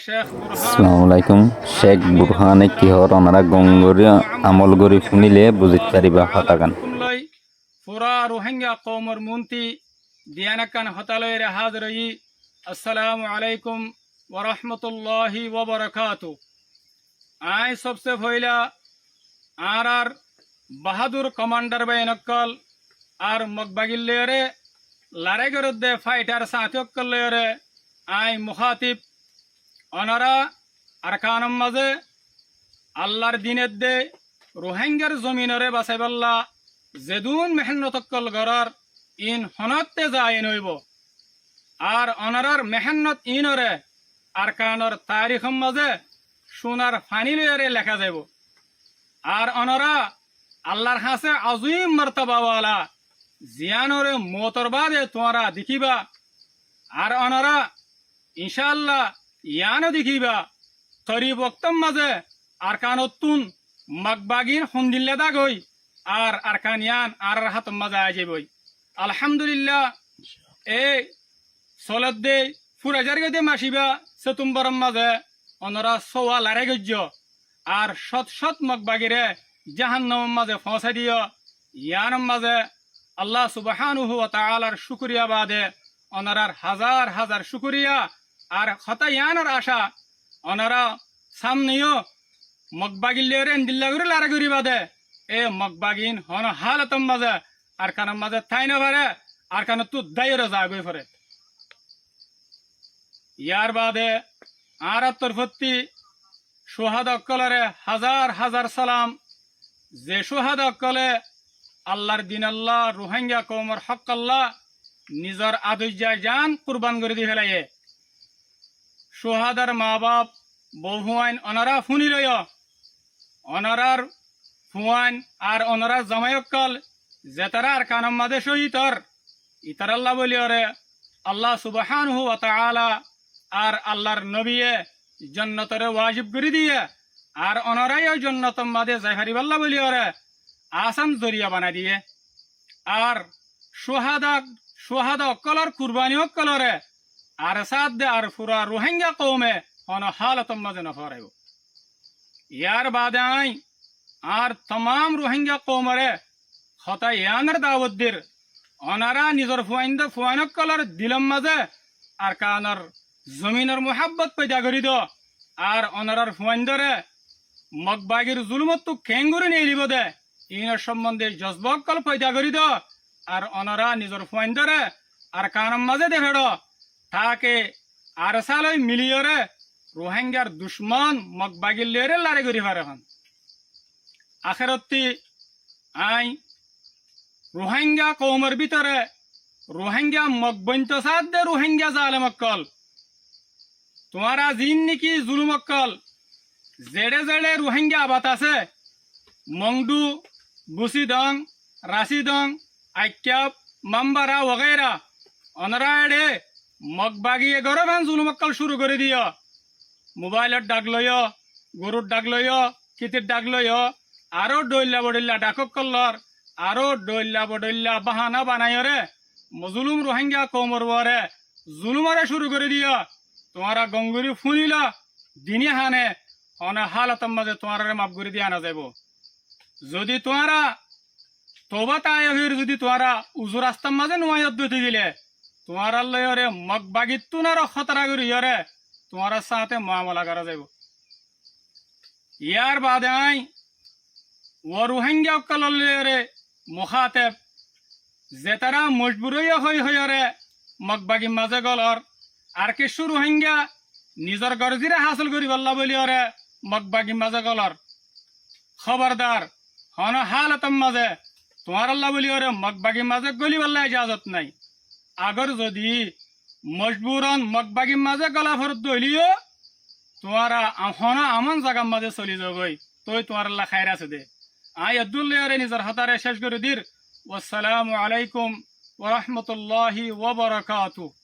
আসসালামু আলাইকুম। শেখ বুরহানে কিহর অনারা গঙ্গরি আমল গরি শুনিলে বুঝিত পারিবা হতাগান। পুরা রোহিঙ্গা কওমর মুন্তি দিয়ানাকান হতালয়ের হাজরই। আসসালামু আলাইকুম ওয়া রাহমাতুল্লাহি ওয়া বারাকাতু। আই সবসে পয়লা আর বাহাদুর কমান্ডার বাইনকল আর মকবাগিল্লেরে লারে গরদে ফাইটার সাথিয়কলেরে আই মুখাতিব অনারা আরকানম মাঝে আল্লাহর দিনের দে রোহিঙ্গার জমিনরে বাসাইবাল্লা যেদুন মেহনতকল গড়ার ইন হনতে যায় নইব আর অনারার মেহনত ইনরে আরকানর তারিখম মাঝে সোনার ফানি লইয়ারে লেখা যাব আর অনারা আল্লাহর হাসে আজিম মর্তবাওয়ালা জিয়ানরে মোতর বাদে তোমরা দেখিবা আর অনারা ইনশাআল্লাহ ইয়ানো দেখিবা তরি বক্তম মাঝে আরকানতুন মকবাগিন হন্দিল্লা দাগই আর আরকান ইয়ান আর হাতম মাঝে আইবই। আলহামদুলিল্লাহ এ সলাদ দে ফুরাজার গদে মাসিবা সেতুম্বরম মাঝে অনরা সোয়া লারে গজ্য আর শত শত মকবাগিরে জাহান্নাম মাঝে ফসাই দিও ইয়ানম মাঝে আল্লাহ সুবহানাহু ওয়া তাআলার শুকরিয়া বাদে অনরার হাজার হাজার শুকরিয়া আর খতা ইয়ানের আশা অনারা সামনেও মকবাগিল্লেরে দিল্লাগুরি লারা গুরি বাদে এ মকবাগিন হন হালতম মাঝে আর কানের মাঝে থাই না পারে আর কানে তু দায়রে যাগই পরে ইয়ার বাদে আর তরফতি সোহাদা অক্কলরে হাজার হাজার সালাম যে সোহাদা অক্কলে আল্লাহর দিন আল্লাহ রোহিঙ্গা কওমর হক আল্লাহ নিজর আদুজ্জা জান কুরবান করে দি ফেলাইয়ে সোহাদার মা বাপ বহুয়াইন অনারা ফুনি লয় অনারার ফুয়াইন আর অনারার জামাইকল জেতারা আর কানম মাদে শহীদর ইতার আল্লাহ বলি ওরে আল্লাহ সুবহানাহু ওয়া তাআলা আর আল্লাহর নবিয়ে জান্নাতরে ওয়াজিব করে দিয়ে আর অনারাই ওই জান্নাতম মাদে যাইহারি আল্লাহ বলি ওরে আসান জরিয়া বানাই দিয়ে আর সোহাদা অকলর কুরবানি অকলরে আর সাদ দে আর পুরা রোহিঙ্গা কওমে হন হালতম মাঝে নফরাইব। ইয়ার বাদে আই আর तमाम রোহিঙ্গা কওমরে হতা ইয়ানের দাওয়াত দির অনারা নিজর ফুয়াইনক কলর দিলম মাঝে আর কানর জমিনের মোহাব্বত পয়দা করি দো আর অনারার ফুয়াইন্দরে মকবাগির জুলুমত তো কেঙ্গুরি নিয়ে লিব দে ইনের সম্বন্ধে জজবক কল পয়দা করি দো আর অনারা নিজর ফুয়াইন্দরে আর কানম মাঝে দেখেড তাকে আর সালই মিলিয়রে রোহিঙ্গার দুশ্মন মকবাগিল্লেরে লারে করি পারে হন আখেরতি আই রোহিঙ্গা কওমের ভিতরে রোহিঙ্গা মকবন্ত সাদ দে রোহিঙ্গা জালেমকল তোমারা জিন নাকি জুলুমকল জেড়ে জেড়ে রোহিঙ্গা আবাত আছে মংডু বুসিদং রাশিদং আইক্যাপ মাম্বারা ওগেরা অনরা এডে মকবাগিয়ে গরবান জুলুমকল শুরু করে দিও মোবাইলের ডাক লয় গরুর ডাক লয় কিতির ডাক লয় আরো ডইল্লা বডইল্লা ডাকক কল্লর আরো ডইল্লা বডইল্লা বাহানা বানাইরে মজলুম রোহিঙ্গা কওমর ওরে জুলুমারে শুরু করে দিও তোমারা গঙ্গুরি ফুনিলা দিনে হানে অনে হালতম মাঝে তোমারে মাফ করে দিয়া না যাব যদি তোমারা তোবা তায়হির যদি তোমারা উজুর রাস্তার মাঝে নুয়ায়ত দিতে গেলে তোমার লয়রে মকবাগিত তুনার খতরা করি ইয়রে তোমার সাথে মামলা করা যাব। ইয়ার বাদে আই ও রোহিঙ্গা কলরে মুখাতেব যে তারা মজবুর হইরে মকবাগি মাঝে গলর আর কিছু রোহিঙ্গা নিজর গরজিরে হাসিল করি বল্লা বলি ওরে মকবাগি মাঝে গলর খবরদার হন হালতম মাঝে তোমার আল্লাহ বলি ওরে মকবাগি মাঝে গলি বল্লা ইজাজত নাই আগর যদি মজবুরন মকবাগি মাঝে গলা ফরত দইলিও তোমারা হনা আমন জায়গার মাঝে চলি যাবই তোই তোমার আল্লাহ খাইর আছে দে আই আব্দুল্লাহরে নিজের হাতারে শেষ করে দির। ওয়াসসালামু আলাইকুম ওয়া রাহমাতুল্লাহি ওয়া বারাকাতুহু।